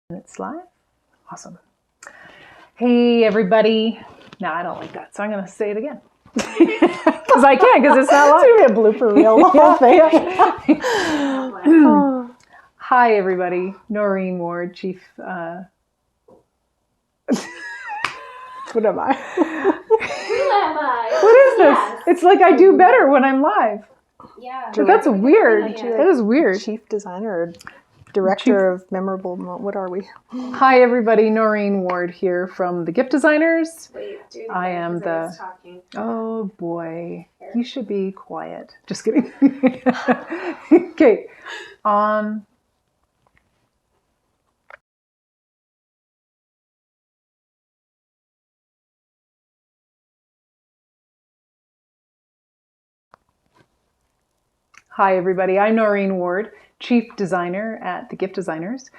It's live. Awesome. Hey, everybody. No, I don't like that, so I'm going to say it again. Because I can, because it's not live. It's going to be a blooper reel. Yeah. Hi, everybody. Noreen Ward, Chief. What am I? What is this? It's like I do better when I'm live. Yeah. But that's weird. That is weird. Chief designer or director of memorable. What are we? Hi, everybody. Noreen Ward here from the Gift Designers. Wait, I am the. Talking. Oh boy, you should be quiet. Just kidding. Okay, on. Hi, everybody. I'm Noreen Ward, Chief Designer at the Gift Designers.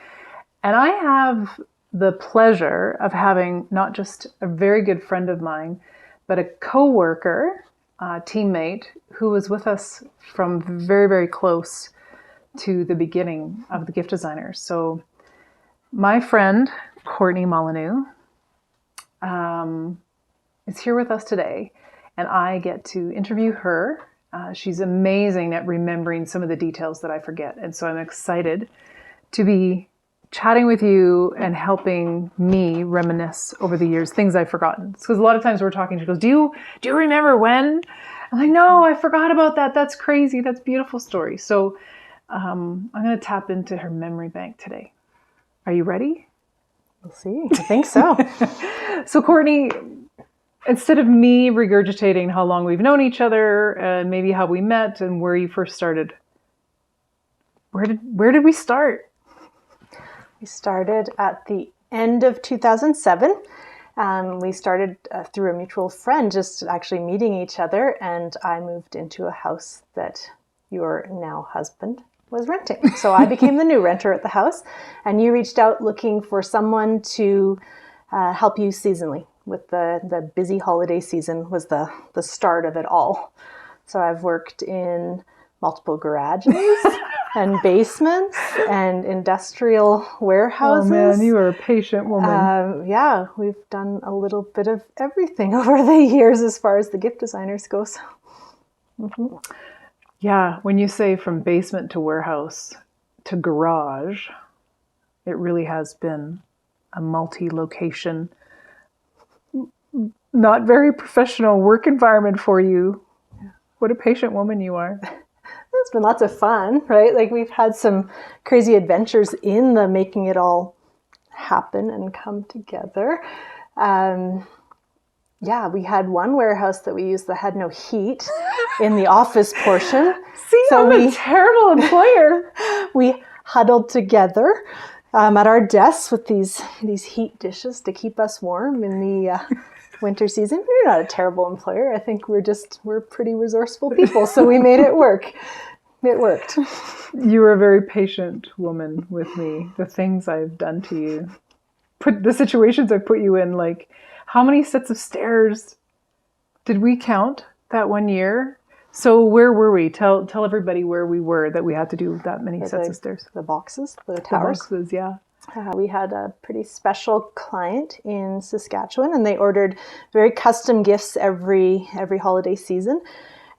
And I have the pleasure of having not just a very good friend of mine, but a co-worker, teammate, who was with us from very, very close to the beginning of the Gift Designers. So my friend, Courtney is here with us today, and I get to interview her. She's amazing at remembering some of the details that I forget. And so I'm excited to be chatting with you and helping me reminisce over the years, things I've forgotten. Because a lot of times we're talking, she goes, do you remember when? I'm like, no, I forgot about that. That's crazy. That's a beautiful story. So I'm going to tap into her memory bank today. Are you ready? We'll see. I think so. So Courtney, instead of me regurgitating how long we've known each other and maybe how we met and where you first started, where did we start? We started at the end of 2007. We started through a mutual friend, just actually meeting each other, and I moved into a house that your now husband was renting. So I became the new renter at the house, and you reached out looking for someone to help you seasonally. With the busy holiday season was the start of it all. So I've worked in multiple garages and basements and industrial warehouses. Oh man, you are a patient woman. Yeah, we've done a little bit of everything over the years as far as the Gift Designers goes. Mm-hmm. Yeah, when you say from basement to warehouse to garage, it really has been a multi-location, not very professional work environment for you. What a patient woman you are. It's been lots of fun, right? Like we've had some crazy adventures in the making it all happen and come together. Yeah, we had one warehouse that we used that had no heat in the office portion. See, so I'm a terrible employer. We huddled together at our desks with these heat dishes to keep us warm in the winter season. We're not a terrible employer. I think we're pretty resourceful people, so we made it work. It worked. You were a very patient woman with me. The things I've done to you, the situations I've put you in, like how many sets of stairs did we count that one year? So where were we? Tell everybody where we were that we had to do that many sets of stairs. The boxes, the towers. The boxes, yeah. We had a pretty special client in Saskatchewan, and they ordered very custom gifts every holiday season,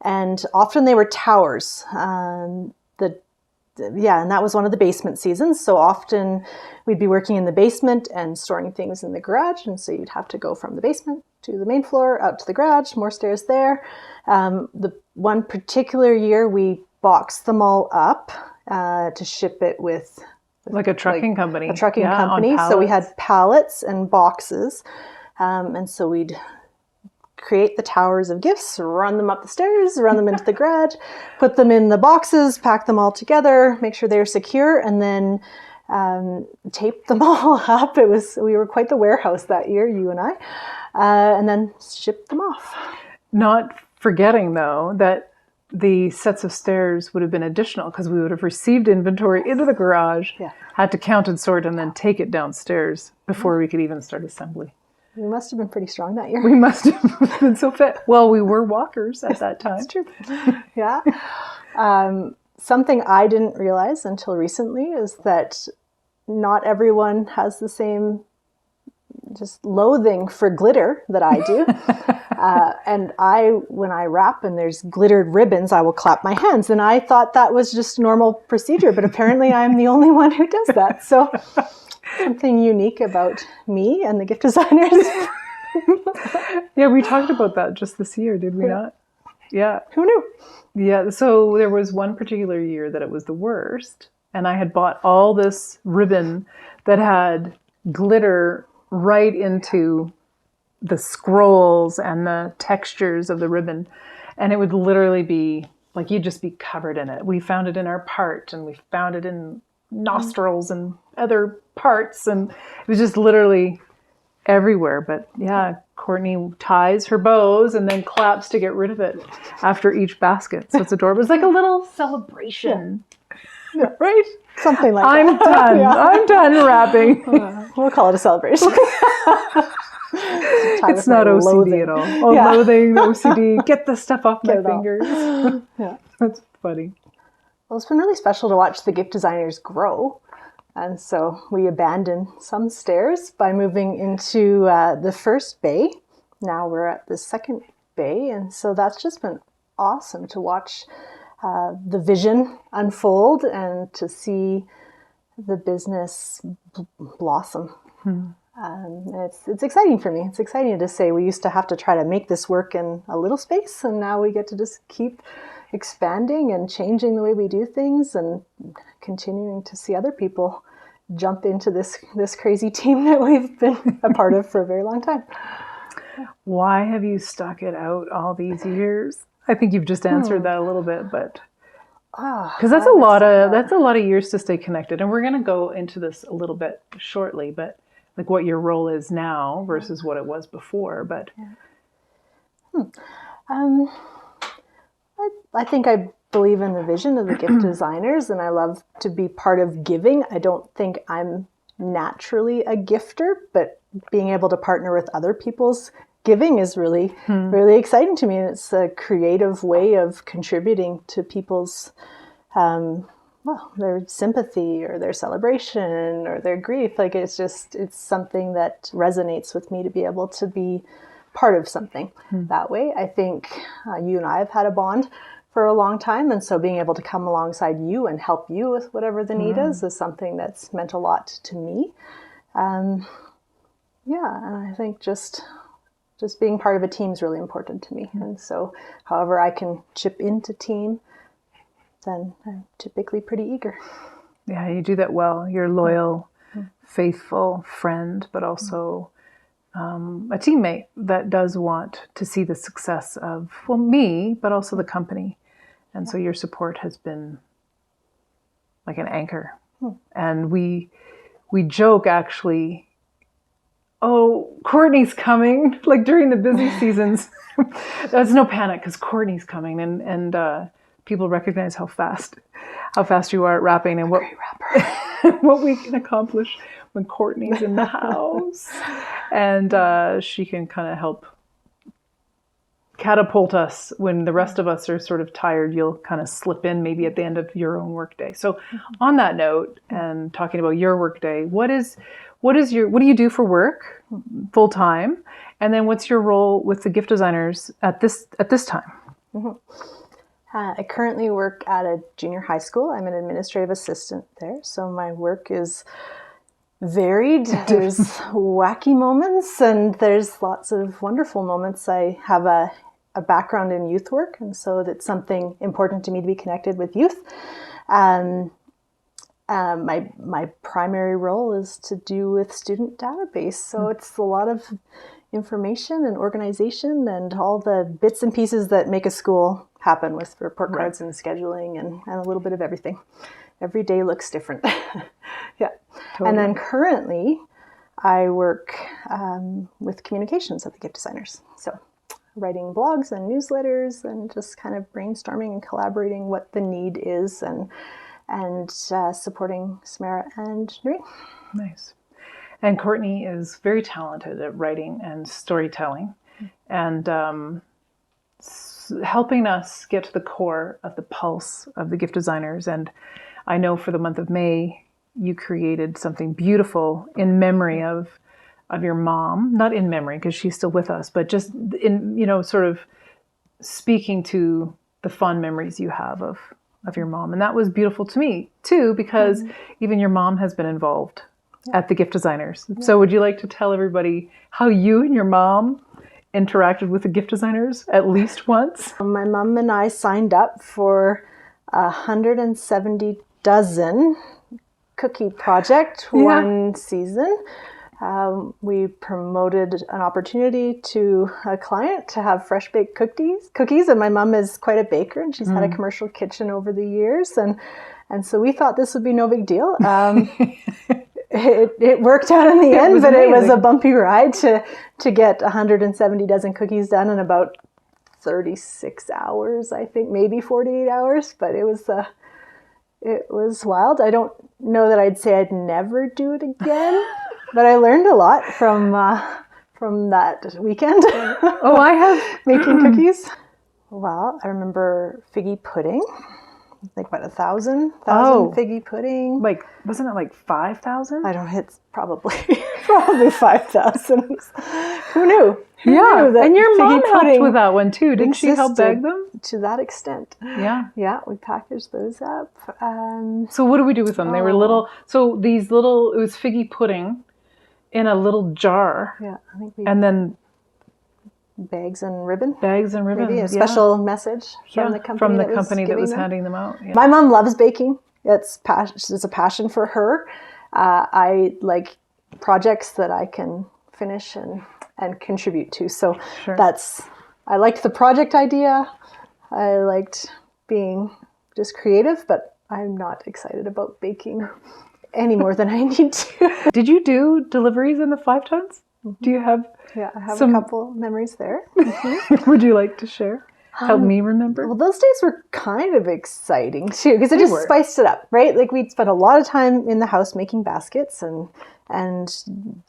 and often they were towers. And that was one of the basement seasons. So often we'd be working in the basement and storing things in the garage, and so you'd have to go from the basement to the main floor, out to the garage, more stairs there. The one particular year we boxed them all up to ship it with like a trucking company. A trucking company. So we had pallets and boxes. And so we'd create the towers of gifts, run them up the stairs, run them into the garage, put them in the boxes, pack them all together, make sure they're secure, and then tape them all up. We were quite the warehouse that year, you and I, and then ship them off. Not forgetting, though, that the sets of stairs would have been additional because we would have received inventory into the garage, had to count and sort, and then take it downstairs before we could even start assembly. We must have been pretty strong that year. We must have been so fit. Well, we were walkers at that time. That's true. Yeah. Something I didn't realize until recently is that not everyone has the same just loathing for glitter that I do. And when I wrap and there's glittered ribbons, I will clap my hands. And I thought that was just normal procedure, but apparently I'm the only one who does that. So something unique about me and the gift designers. Yeah, we talked about that just this year, did we not? Yeah. Who knew? Yeah, so there was one particular year that it was the worst, and I had bought all this ribbon that had glitter right into the scrolls and the textures of the ribbon, and it would literally be like you'd just be covered in it. We found it in our part, and we found it in nostrils and other parts, and it was just literally everywhere. But yeah, Courtney ties her bows and then claps to get rid of it after each basket. So it's adorable. It's like a little celebration. Yeah. Right? Something like I'm that. done. Yeah. I'm done wrapping. We'll call it a celebration. It's not OCD loathing. At all. Oh, yeah. Loathing, OCD. Get the stuff off my fingers. Yeah. That's funny. Well, it's been really special to watch the gift designers grow. And so we abandoned some stairs by moving into the first bay. Now we're at the second bay. And so that's just been awesome to watch the vision unfold and to see the business blossom. It's exciting for me. It's exciting to say we used to have to try to make this work in a little space, and now we get to just keep expanding and changing the way we do things and continuing to see other people jump into this crazy team that we've been a part of for a very long time. Why have you stuck it out all these years? I think you've just answered that a little bit, but because that's a lot of years to stay connected, and we're going to go into this a little bit shortly, but like what your role is now versus what it was before. But I think I believe in the vision of the gift designers, and I love to be part of giving. I don't think I'm naturally a gifter, but being able to partner with other people's giving is really, really exciting to me. And it's a creative way of contributing to people's, their sympathy or their celebration or their grief. Like it's something that resonates with me to be able to be part of something that way. I think you and I have had a bond for a long time. And so being able to come alongside you and help you with whatever the need is something that's meant a lot to me. And I think just being part of a team is really important to me. And so however I can chip into team, then I'm typically pretty eager. Yeah, you do that well. You're a loyal, faithful friend, but also a teammate that does want to see the success of, me, but also the company. And so your support has been like an anchor. And we joke actually, oh, Courtney's coming, like during the busy seasons. There's no panic because Courtney's coming, and people recognize how fast you are at rapping and what we can accomplish when Courtney's in the house. And she can kind of help catapult us when the rest of us are sort of tired. You'll kind of slip in maybe at the end of your own workday. So on that note, and talking about your workday, what do you do for work full time? And then what's your role with the gift designers at this time? I currently work at a junior high school. I'm an administrative assistant there. So my work is varied. There's wacky moments and there's lots of wonderful moments. I have a background in youth work, and so that's something important to me to be connected with youth. My primary role is to do with student database. So it's a lot of information and organization and all the bits and pieces that make a school happen with report cards and scheduling and a little bit of everything. Every day looks different. Yeah. Totally. And then currently I work with communications at the gift designers. So writing blogs and newsletters and just kind of brainstorming and collaborating what the need is and supporting Samara and Noreen. Nice. And Courtney is very talented at writing and storytelling and helping us get to the core of the pulse of the gift designers. And I know for the month of May, you created something beautiful in memory of your mom, not in memory because she's still with us, but just in, sort of speaking to the fond memories you have of your mom. And that was beautiful to me too, because even your mom has been involved at the gift designers. Yeah. So would you like to tell everybody how you and your mom interacted with the gift designers at least once? My mom and I signed up for 170 dozen cookie project one season. We promoted an opportunity to a client to have fresh baked cookies, and my mom is quite a baker, and she's had a commercial kitchen over the years, and so we thought this would be no big deal. It worked out in the end, but it was a bumpy ride to get 170 dozen cookies done in about 36 hours, I think, maybe 48 hours, but it was wild. I don't know that I'd say I'd never do it again. But I learned a lot from that weekend. Oh, I have making cookies. Well, I remember figgy pudding. Like what, 1,000 figgy pudding? Like, wasn't it like 5,000? I don't know. It's probably 5,000. Who knew? Who knew that and your mom helped with that one too, didn't she? Help bag them to that extent. Yeah. We packaged those up. So what do we do with them? They were little. So these little. It was figgy pudding in a little jar. Yeah, I think and then bags and ribbon. Maybe a special message from the company that was handing them out. Yeah. My mom loves baking. It's a passion for her. I like projects that I can finish and contribute to. So I liked the project idea. I liked being just creative, but I'm not excited about baking any more than I need to. Did you do deliveries in the 5 tons? Do you have? Yeah, I have a couple memories there. Would you like to share? Help me remember. Well, those days were kind of exciting too, because it just spiced it up, right? Like we'd spent a lot of time in the house making baskets and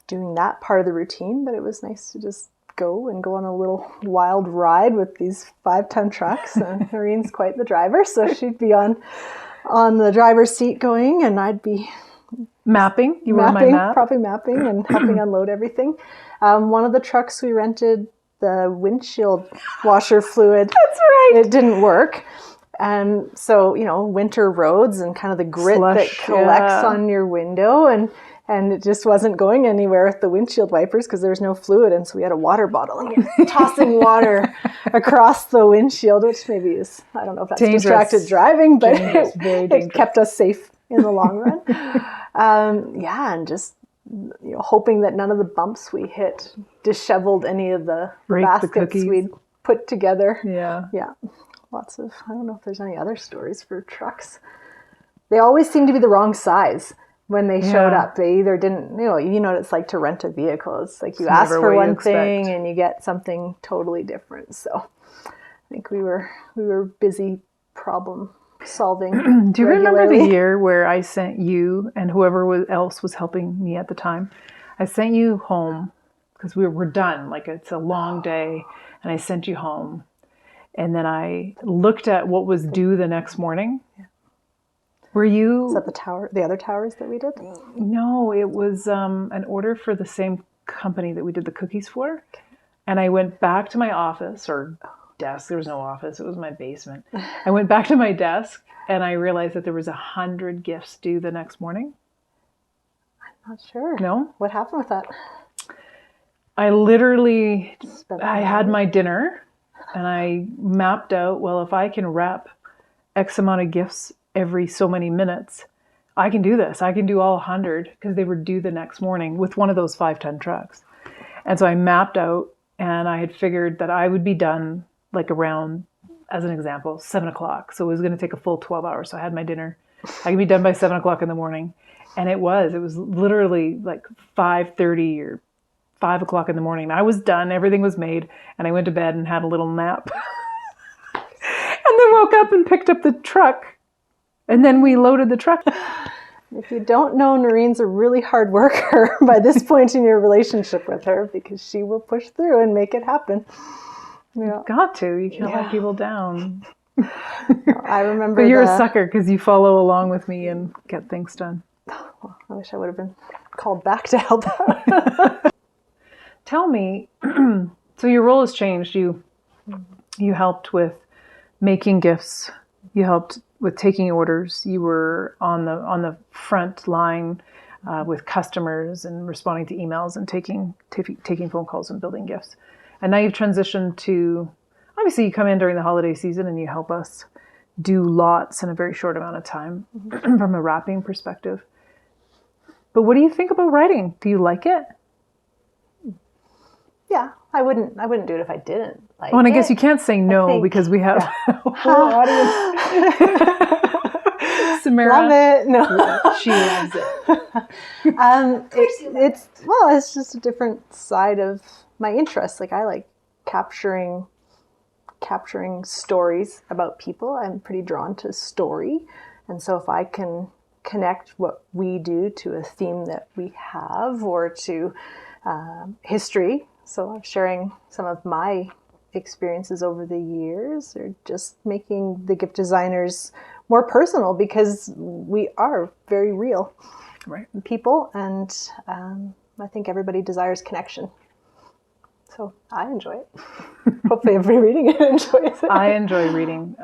doing that part of the routine, but it was nice to just go on a little wild ride with these 5-ton trucks. And Noreen's quite the driver, so she'd be on the driver's seat going, and I'd be mapping. Probably mapping and helping unload everything. One of the trucks we rented, the windshield washer fluid. That's right. It didn't work. And so, winter roads and kind of the grit that collects on your window, and it just wasn't going anywhere with the windshield wipers because there was no fluid. And so we had a water bottle and tossing water across the windshield, which maybe is, I don't know if that's distracted driving, but it kept us safe in the long run. And just hoping that none of the bumps we hit disheveled any of the baskets we'd put together. Yeah. Lots of, I don't know if there's any other stories for trucks. They always seem to be the wrong size when they showed up. They either didn't, you know what it's like to rent a vehicle. It's like you ask for one thing and you get something totally different. So I think we were busy problem solving. Do you remember the year where I sent you and whoever else was helping me at the time? I sent you home because we're done. Like it's a long day, and I sent you home. And then I looked at what was due the next morning. Yeah. Were you? Is that the other towers that we did? No, it was an order for the same company that we did the cookies for. Okay. And I went back to my office or desk. There was no office. It was my basement. I went back to my desk and I realized that there was 100 gifts due the next morning. I'm not sure. No? What happened with that? I had my dinner and I mapped out, well, if I can wrap X amount of gifts every so many minutes, I can do this. I can do all 100 because they were due the next morning with one of those 5-ton trucks. And so I mapped out and I had figured that I would be done like around, as an example, 7 o'clock. So it was going to take a full 12 hours. So I had my dinner. I could be done by 7 o'clock in the morning. And it was literally like 5:30 or 5 o'clock in the morning. I was done. Everything was made. And I went to bed and had a little nap. And then woke up and picked up the truck. And then we loaded the truck. If you don't know, Noreen's a really hard worker by this point in your relationship with her, because she will push through and make it happen. Yeah. Got to. You can't let people down. I remember. But you're a sucker because you follow along with me and get things done. Well, I wish I would have been called back to help out. Tell me, so your role has changed. You helped with making gifts. You helped with taking orders. You were on the front line with customers and responding to emails and taking phone calls and building gifts. And now you've transitioned to, obviously you come in during the holiday season and you help us do lots in a very short amount of time from a wrapping perspective. But what do you think about writing? Do you like it? Yeah, I wouldn't do it if I didn't like it. And I guess you can't say no because we have a whole audience. Samara, love it. No, she loves it. It's just a different side of my interest. Like I like capturing stories about people. I'm pretty drawn to story, and so if I can connect what we do to a theme that we have or to history. So I'm sharing some of my experiences over the years, or just making the gift designers more personal, because we are very real people, and I think everybody desires connection. So I enjoy it. Hopefully everybody reading it enjoys it. I enjoy reading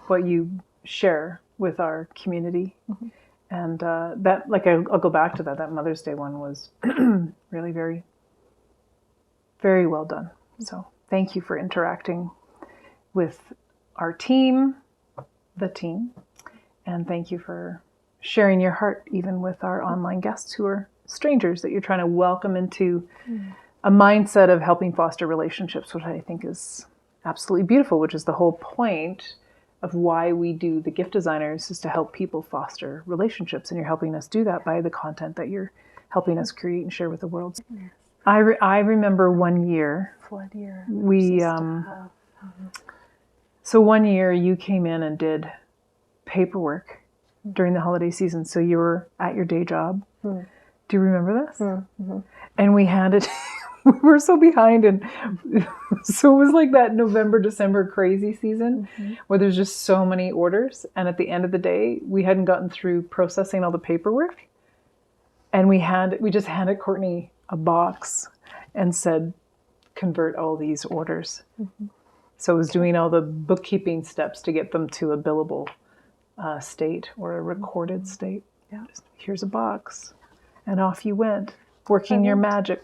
what you share with our community. Mm-hmm. And that, like, I'll go back to that. That Mother's Day one was really very, very well done. So thank you for interacting with our team, and thank you for sharing your heart even with our online guests who are strangers that you're trying to welcome into a mindset of helping foster relationships, which I think is absolutely beautiful, which is the whole point of why we do the gift designers, is to help people foster relationships. And you're helping us do that by the content that you're helping us create and share with the world. Yes. I remember one year, flood year, so one year you came in and did paperwork during the holiday season. So you were at your day job. Do you remember this? Mm-hmm. And we had it. We were so behind, and so it was like that November, December crazy season where there's just so many orders. And at the end of the day, we hadn't gotten through processing all the paperwork. And we just handed Courtney a box and said, convert all these orders. Mm-hmm. So it was doing all the bookkeeping steps to get them to a billable state or a recorded state. Yeah. Just, here's a box. And off you went, working your magic.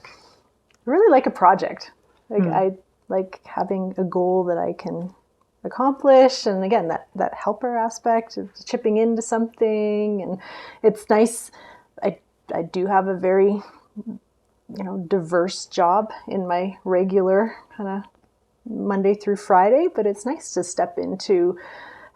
I really like a project. I like having a goal that I can accomplish, and again that helper aspect of chipping into something. And it's nice. I do have a very diverse job in my regular kind of Monday through Friday, but it's nice to step into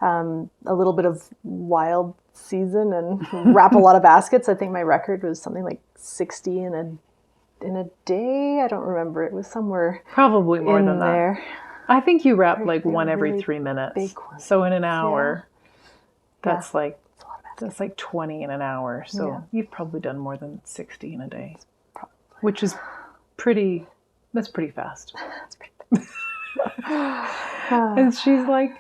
a little bit of wild season and wrap a lot of baskets. I think my record was something like 60 in a day. I don't remember. It was somewhere probably more than there. I think you wrap like one every 3 minutes. So in an hour, that's like 20 in an hour. So you've probably done more than 60 in a day, which is that's pretty fast. That's pretty fast. And she's like,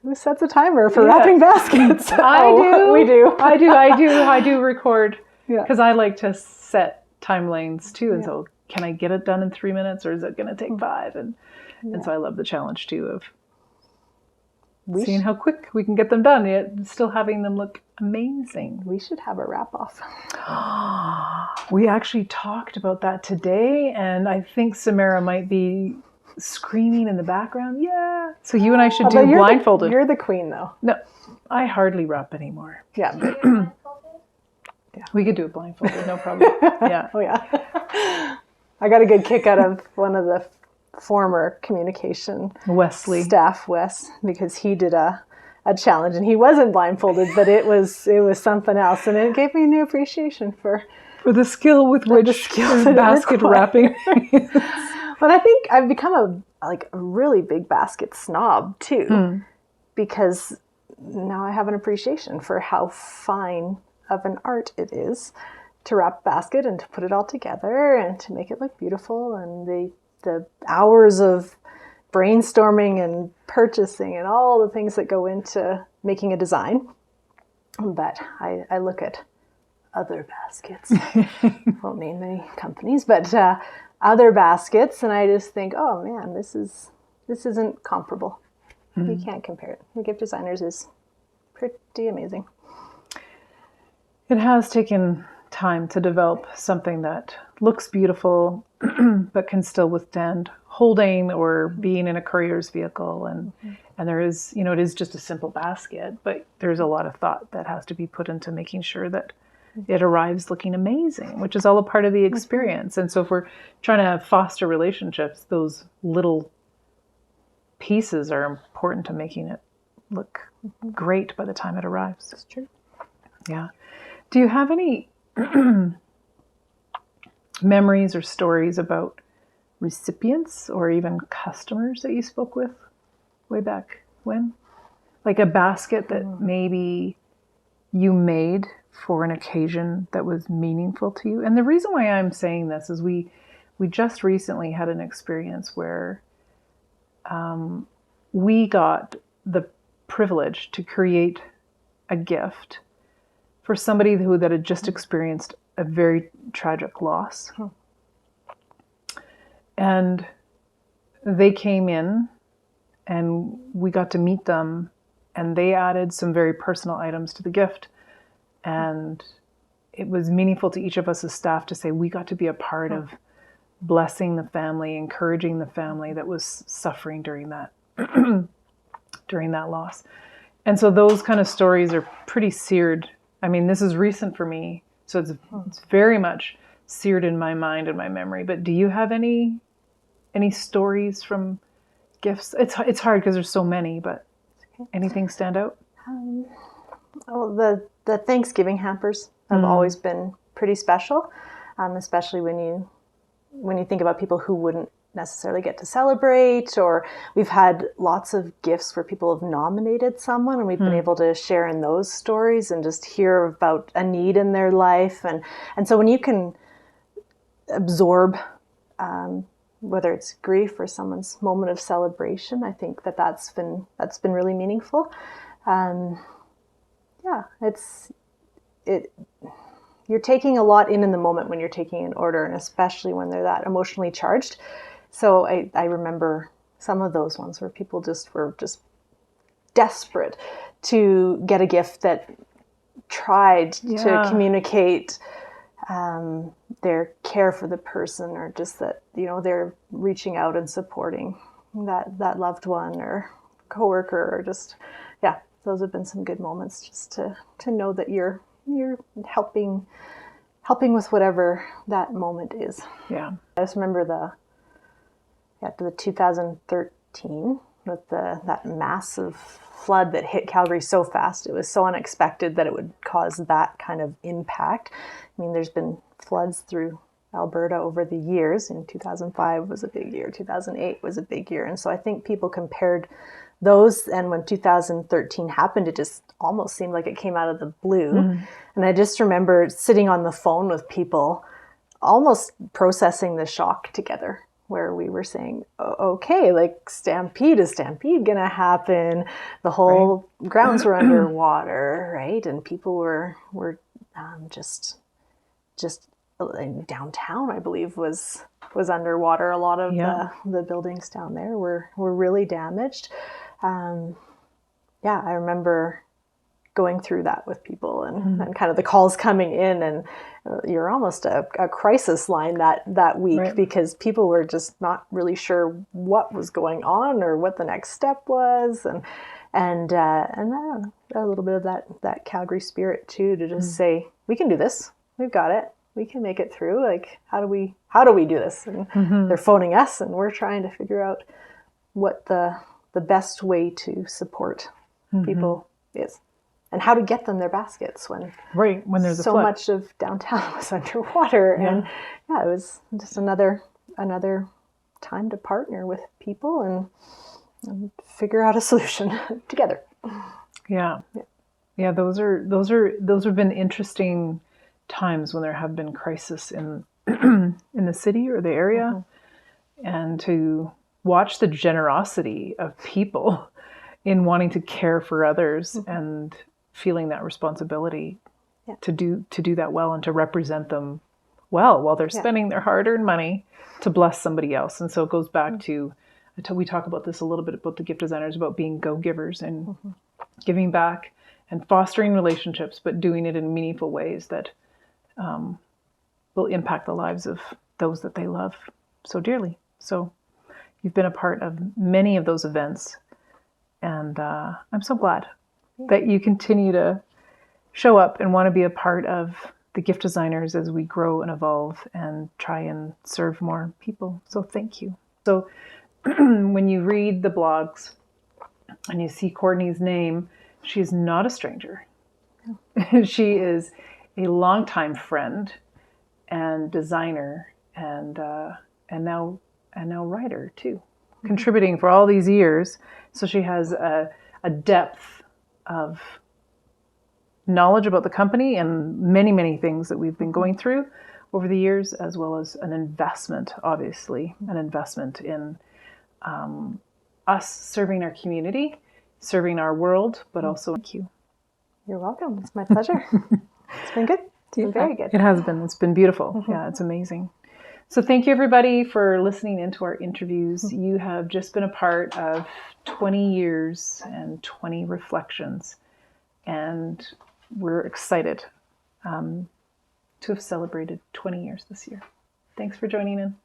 who sets a timer for wrapping baskets? I do. We do. I do record because I like to set time lanes too. And so can I get it done in 3 minutes, or is it going to take 5? And so I love the challenge too of seeing how quick we can get them done, yet still having them look amazing. We should have a wrap off. We actually talked about that today, and I think Samara might be screaming in the background. Yeah. So you and I should do blindfolded. You're the queen though. No, I hardly wrap anymore. Yeah. We could do it blindfolded, no problem. Yeah. Oh yeah. I got a good kick out of one of the former communication staff, Wes, because he did a challenge and he wasn't blindfolded, but it was something else, and it gave me a new appreciation for the skill with which basket wrapping. But I think I've become a really big basket snob too, because now I have an appreciation for how fine of an art it is to wrap a basket and to put it all together and to make it look beautiful, and the hours of brainstorming and purchasing and all the things that go into making a design. But I look at other baskets. Won't name any companies, but other baskets, and I just think, oh man, this isn't comparable. You can't compare it. The gift designers is pretty amazing. It has taken time to develop something that looks beautiful, but can still withstand holding or being in a courier's vehicle. And there is, it is just a simple basket, but there's a lot of thought that has to be put into making sure that it arrives looking amazing, which is all a part of the experience. And so if we're trying to foster relationships, those little pieces are important to making it look great by the time it arrives. That's true. Yeah. Do you have any memories or stories about recipients or even customers that you spoke with way back when? Like a basket that maybe you made for an occasion that was meaningful to you? And the reason why I'm saying this is we just recently had an experience where we got the privilege to create a gift for somebody that had just experienced a very tragic loss. And they came in and we got to meet them, and they added some very personal items to the gift. And it was meaningful to each of us as staff to say we got to be a part of blessing the family, encouraging the family that was suffering during that during that loss. And so those kind of stories are pretty seared. I mean, this is recent for me, so it's very much seared in my mind and my memory. But do you have any stories from gifts? It's hard because there's so many, but anything stand out? Well, the Thanksgiving hampers have always been pretty special, especially when you think about people who wouldn't necessarily get to celebrate, or we've had lots of gifts where people have nominated someone and we've been able to share in those stories and just hear about a need in their life. And so when you can absorb whether it's grief or someone's moment of celebration, I think that's been really meaningful. You're taking a lot in the moment when you're taking an order, and especially when they're that emotionally charged. So I remember some of those ones where people were just desperate to get a gift that tried to communicate their care for the person, or just that, they're reaching out and supporting that loved one or coworker, or just, those have been some good moments, just to know that you're helping with whatever that moment is. Yeah. I just remember the 2013 with that massive flood that hit Calgary so fast. It was so unexpected that it would cause that kind of impact. I mean, there's been floods through Alberta over the years. In 2005 was a big year. 2008 was a big year. And so I think people compared those, and when 2013 happened, it just almost seemed like it came out of the blue. And I just remember sitting on the phone with people, almost processing the shock together, where we were saying, okay, like is stampede gonna happen? The whole grounds were underwater, right? And people were just downtown, I believe, was underwater. A lot of the buildings down there were really damaged. I remember going through that with people, and kind of the calls coming in, and you're almost a crisis line that week, because people were just not really sure what was going on or what the next step was, and I don't know, a little bit of that Calgary spirit too, to just say, we can do this, we've got it, we can make it through. Like, how do we do this? And they're phoning us, and we're trying to figure out what the best way to support people is, and how to get them their baskets when there's so much of downtown was underwater. And it was just another time to partner with people and figure out a solution together. Those have been interesting times when there have been crisis in the city or the area, and to watch the generosity of people in wanting to care for others and feeling that responsibility to do that well and to represent them well while they're spending their hard-earned money to bless somebody else. And so it goes back to, until we talk about this a little bit about the gift designers, about being go-givers and giving back and fostering relationships, but doing it in meaningful ways that will impact the lives of those that they love so dearly. So you've been a part of many of those events, and I'm so glad that you continue to show up and want to be a part of the gift designers as we grow and evolve and try and serve more people. So thank you. So when you read the blogs and you see Courtney's name, she is not a stranger. No. She is a longtime friend and designer and now writer too, contributing for all these years. So she has a depth of knowledge about the company and many, many things that we've been going through over the years, as well as an investment, obviously, an investment in us serving our community, serving our world, but also thank you. You're welcome. It's my pleasure. It's been good. It's been very good. It has been. It's been beautiful. Yeah, it's amazing. So thank you, everybody, for listening into our interviews. You have just been a part of 20 years and 20 reflections. And we're excited to have celebrated 20 years this year. Thanks for joining in.